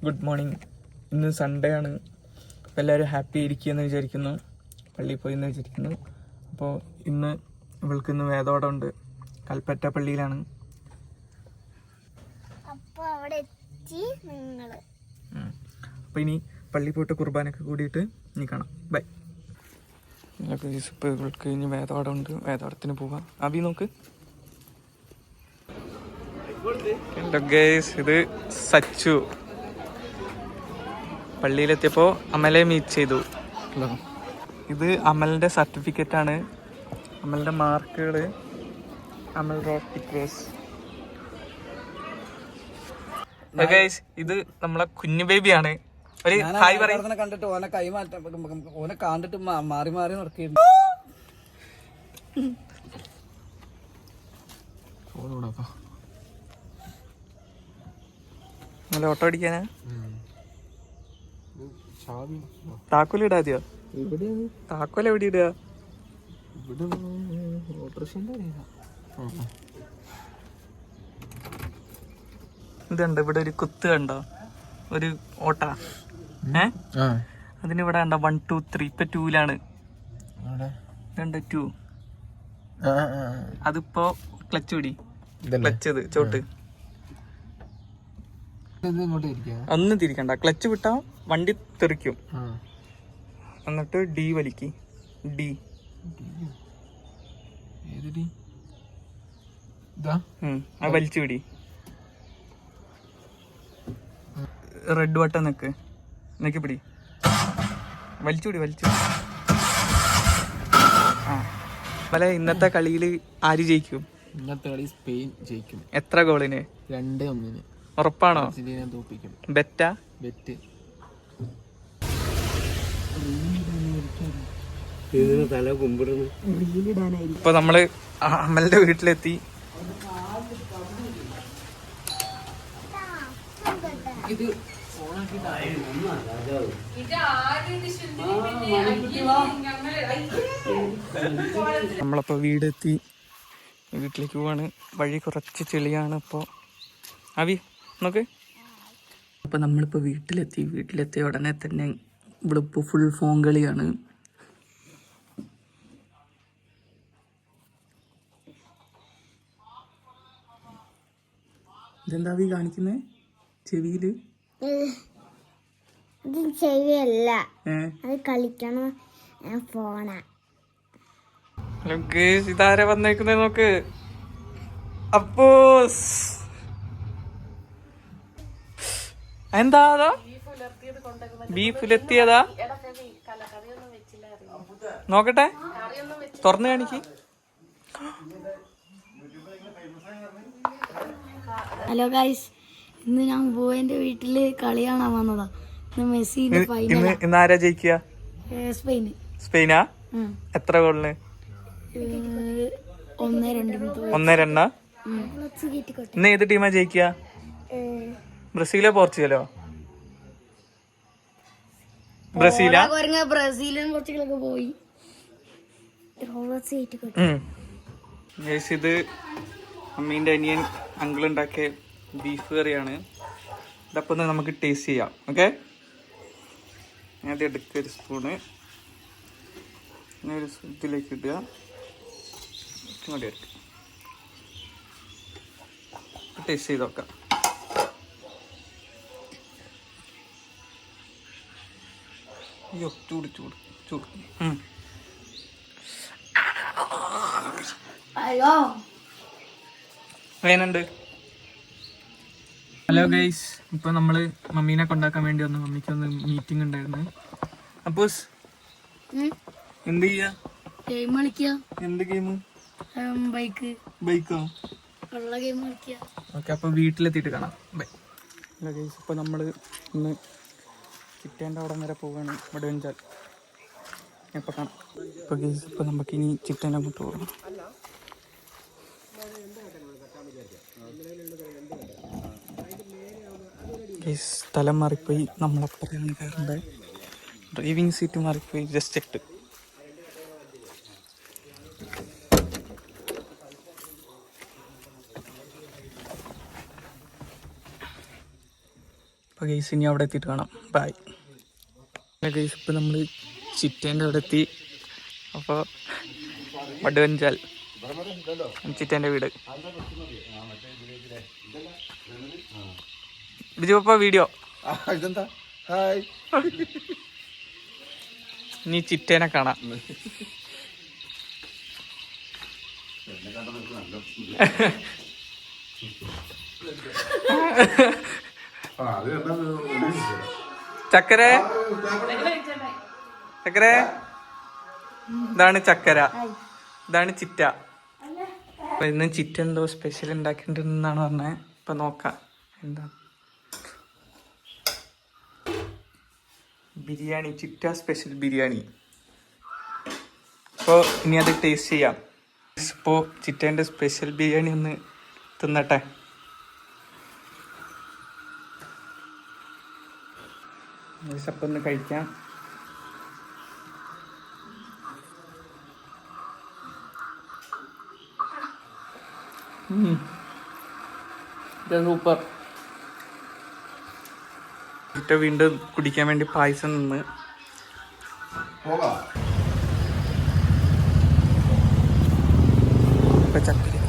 Good morning. ഇന്ന് Sunday ആണ്. അപ്പോൾ എല്ലാവരും ഹാപ്പി ഇരിക്കുകയെന്ന് വിചാരിക്കുന്നു, പള്ളിയിൽ പോയി എന്ന് വിചാരിക്കുന്നു. അപ്പോൾ ഇന്ന് ഇവൾക്കിന്ന് വേദോടം ഉണ്ട്, കൽപ്പറ്റ പള്ളിയിലാണ്. അപ്പോൾ ഇനി പള്ളി പോയിട്ട് കുർബാനൊക്കെ കൂടിയിട്ട് ഇനി കാണാം. ബൈ. ഇപ്പോൾ ഇവൾക്ക് ഇനി വേദോടം ഉണ്ട്, വേദോടത്തിന് പോവാം. അബി നോക്ക്. ഇത് സച്ചു പള്ളിയിലെത്തിയപ്പോൾ അമലെ മീറ്റ് ചെയ്തു. ഇത് അമലിൻ്റെ സർട്ടിഫിക്കറ്റ് ആണ്, അമലിൻ്റെ മാർക്കുകൾ. അമൽ ഇത് നമ്മളെ കുഞ്ഞു ബേബിയാണ്. ഒരു ഹായ് പറയും. കണ്ടിട്ട് ഓനെ കൈമാറ്റം ഓനെ കണ്ടിട്ട് മാറി മാറി നടക്കുന്നു. ഓട്ടോ അടിക്കാനാ? താക്കോല് ഇടാതെയോ? താക്കോൽ എവിടെ ഇടുക? ഇതുണ്ട് ഇവിടെ ഒരു കുത്ത് കണ്ടോ, ഒരു ഓട്ട. അതിനിവിടെ കണ്ടോ 1 2 3. ഇപ്പൊ 2ലാണ്. 2 അതിപ്പോ ക്ലച്ച് പിടി, ക്ലച്ച് ചോട്ട് ഒന്നും തിരിക്കണ്ട. ക്ലച്ച് വിട്ടാ വണ്ടി തെറിക്കും. എന്നിട്ട് ഡി വലിക്ക്. ഡി വലിച്ചു പിടി. റെഡ് ബട്ടൺ നിക്ക് പിടി. വലിച്ചുപിടി. അല്ല, ഇന്നത്തെ കളിയിൽ ആര് ജയിക്കും? ഇന്നത്തെ കളി സ്പെയിൻ ജയിക്കും. എത്ര ഗോളിന്? 2-1. ഉറപ്പാണോ? തോപ്പിക്കും. ബെറ്റാ? ബെറ്റ്. ഇപ്പൊ നമ്മള് അമലിന്റെ വീട്ടിലെത്തി. നമ്മളപ്പോ വീടെത്തി, വീട്ടിലേക്ക് പോവാണ്. വഴി കുറച്ച് ചെളിയാണ്. ഇപ്പോൾ അവി നോക്ക്. അപ്പോൾ നമ്മളിപ്പോൾ വീട്ടിലെത്തിയ ഉടനെ തന്നെ ഇവിടെ ഇപ്പോൾ ഫുൾ ഫോൺ കളിയാണ്. ഇതെന്താ അവി കാണിക്കുന്നേ ചെവിയില്? ചെവിയല്ല, അത് കളിക്കണ ഫോണാ. ഇതാരാ വന്നേക്കുന്നേ നോക്ക്. അപ്പോസ് എന്താ ബീഫിലെത്തിയതാ? നോക്കട്ടെ, തുറന്നു കാണിക്ക്. ഹലോ ഗൈസ്, ഇന്ന് ഞാൻ ബോയന്റെ വീട്ടില് കളി കാണാൻ വന്നതാ. മെസ്സിന്റെ ഫൈനൽ. ഇന്ന് ആരാ ജയിക്കുക? സ്പെയിനാ? എത്ര ഗോളിന്? 1-2. ഇന്ന് ഏത് ടീമാ ജയിക്കുക? ബ്രസീലോ പോർച്ചുഗലോ? ബ്രസീലും പോർച്ചുഗലൊക്കെ പോയി. ഇത് അമ്മീൻ്റെ അനിയൻ അങ്കിൾ ഉണ്ടാക്കിയ ബീഫ് കറിയാണ്. ഇതപ്പോൾ ഒന്ന് നമുക്ക് ടേസ്റ്റ് ചെയ്യാം. ഓക്കെ, ആദ്യം എടുക്കുക ഒരു സ്പൂണ്. ഒരു ഇതിലേക്ക് ഇടുക. ഇങ്ങോട്ട് എടുക്കുക. ടേസ്റ്റ് ചെയ്ത് നോക്കാം. അയ്യോ, ചൂട്. വേനുണ്ട്. ഹലോ ഗൈസ്, ഇപ്പൊ നമ്മള് മമ്മീനെ കൊണ്ടാക്കാൻ വേണ്ടി വന്നു. മമ്മിക്കൊന്ന് മീറ്റിംഗ് ഉണ്ടായിരുന്നു. അപ്പോ എന്ത് ചെയ്യാ? എന്ത് ഗെയിം? ബൈക്കോ? ഓക്കെ, അപ്പൊ വീട്ടിലെത്തിയിട്ട് കാണാം. ബൈ. ഹലോ ഗൈസ്, ഇപ്പൊ നമ്മള് ഇന്ന് ചിറ്റേൻ്റെ അവിടെ വരെ പോവാണ്. ഇവിടെ വെഞ്ചാൽ എപ്പോൾ കാണാം. ഇപ്പോൾ ഗൈസ്, ഇപ്പോൾ നമുക്കിനി ചിറ്റേനെ അങ്ങോട്ട് പോകണം. ഗൈസ്, സ്ഥലം മാറിപ്പോയി. നമ്മളപ്പുറമാണ് കയറേണ്ടത്. ഡ്രൈവിംഗ് സീറ്റ് മാറിപ്പോയി. ജസ്റ്റ് ഇട്ട് അപ്പോൾ ഗൈസ് ഇനി അവിടെ എത്തിയിട്ട് കാണാം. ബൈ. ഗൈസ് ഇപ്പോൾ നമ്മൾ ചിറ്റേൻ്റെ അവിടെ എത്തി. അപ്പോൾ വടുവഞ്ചാൽ ചിറ്റേൻ്റെ വീട്. ബിജു പപ്പ വീഡിയോ. ഇതെന്താ? ഹായ്. നീ ചിറ്റേനെ കാണാം. ചക്കര ചക്കര ഇതാണ് ചക്കര, ഇതാണ് ചിറ്റ. അപ്പൊ ഇന്ന് ചിറ്റ എന്തോ സ്പെഷ്യൽ ഉണ്ടാക്കിയിട്ടുണ്ടെന്നാണ് പറഞ്ഞത്. ഇപ്പൊ നോക്കാം എന്താ. ബിരിയാണി, ചിറ്റ സ്പെഷ്യൽ ബിരിയാണി. അപ്പോൾ ഇനി അത് ടേസ്റ്റ് ചെയ്യാം. ഇപ്പോൾ ചിറ്റേൻ്റെ സ്പെഷ്യൽ ബിരിയാണി ഒന്ന് തിന്നട്ടെ. അപ്പം ഒന്ന് കഴിക്കാം. സൂപ്പർ. ചിറ്റ വീണ്ടും കുടിക്കാൻ വേണ്ടി പായസം നിന്ന്. ഇപ്പൊ ചക്കരക്ക്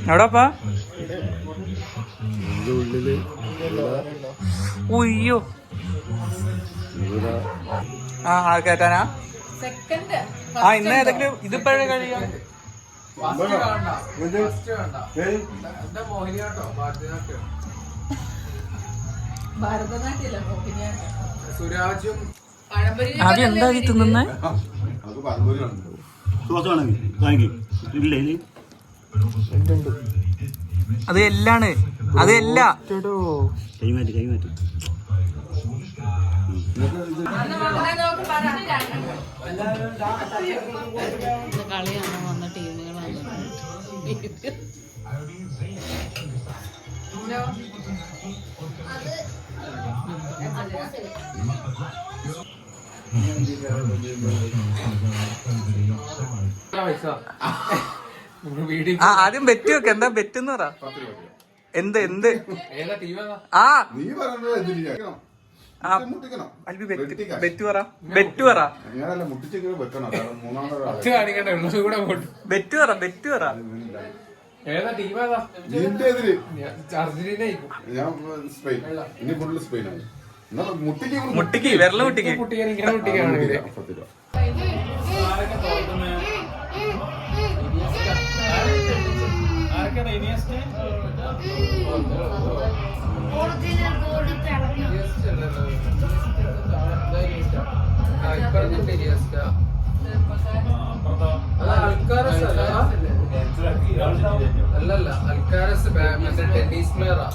എവിടാപ്പാ? ഉയ്യോ. ആ കയറ്റാനാ? ആ ഇന്ന് ഏതെങ്കിലും ഇതിപ്പോഴേ കഴിയാം. ആദ്യം എന്താ തിന്നുന്നേ? അത് എല്ലാണ്, അത് എല്ലാ കളിയാണ് വന്ന ടീമുകളാണ്. ആദ്യം ബെറ്റ് വെക്ക. എന്താ ബെറ്റ് എന്ന് പറ. എന്ത് എന്ത് ആ ബെറ്റ് പറ. ബെറ്റ് പറ. ബെറ്റ് പറ. ബെറ്റ് പറ. മുട്ടിക്ക് വിരല് മുട്ടിക്ക്. അല്ലല്ല അൽക്കാരസ് മറ്റേ ടെന്നീസ് പ്ലെയറാ.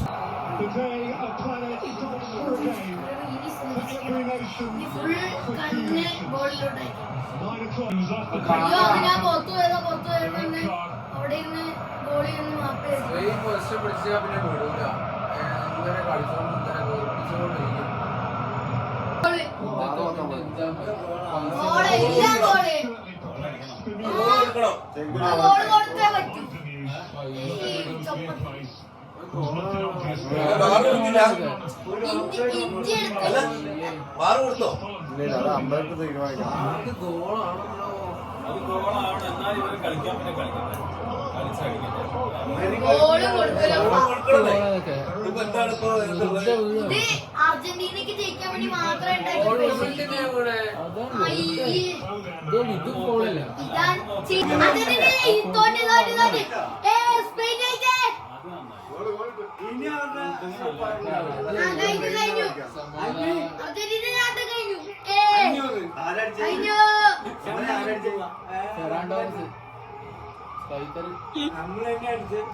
പിടിച്ചാ പിന്നെ വിടൂല. ഇങ്ങനെ കളിച്ചോണ്ട് ഇങ്ങനെ തോൽപ്പിച്ചോണ്ടിരിക്കും. അമ്പലത്തിൽ തീരുമാനിക്കാം. അർജന്റീനക്ക് ജയിക്കാൻ വേണ്ടി മാത്രം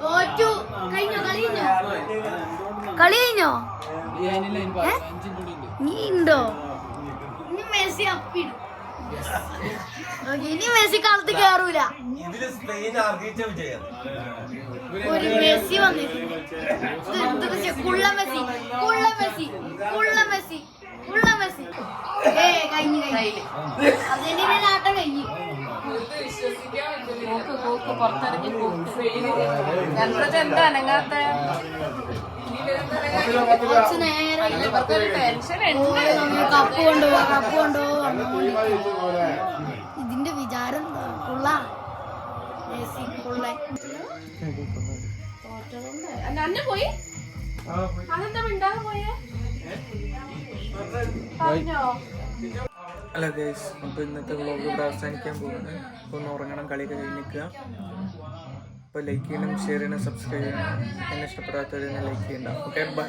തോറ്റു. കഴിഞ്ഞോ? കളി കഴിഞ്ഞോ? നീ ഉണ്ടോ? ഇനി മെസ്സി അപ്പിടും. ഇനി മെസ്സി കളത്ത് കേറൂല. ഒരു മെസ്സി വന്നിട്ടുണ്ട്. കുള്ള മെസ്സി, കുള്ള മെസ്സി, കുള്ള മെസ്സി. ഉള്ള മെസ്സി കഴിഞ്ഞു അർജന്റീനയുടെ ആട്ടം കഴിഞ്ഞു പുറത്തിറങ്ങി എന്താ അനങ്ങാത്ത കുറച്ച് നേരം കപ്പ് കൊണ്ടുപോവാ ഇതിന്റെ വിചാരം ഉള്ള അന്നെ പോയി അതെന്താ മിണ്ടാതെ പോയേ പറഞ്ഞോ അല്ല ഗൈസ്, അപ്പോൾ ഇന്നത്തെ വ്ളോഗ് ഇവിടെ അവസാനിക്കാൻ പോകുന്നത്. അപ്പോൾ ഒന്ന് ഉറങ്ങണം, കളിയൊക്കെ കഴിഞ്ഞിരിക്കുക. അപ്പോൾ ലൈക്ക് ചെയ്യണം, ഷെയർ ചെയ്യണം, സബ്സ്ക്രൈബ് ചെയ്യണം. എന്നെ ഇഷ്ടപ്പെടാത്തവരെ ലൈക്ക് ചെയ്യണ്ട. Okay, by.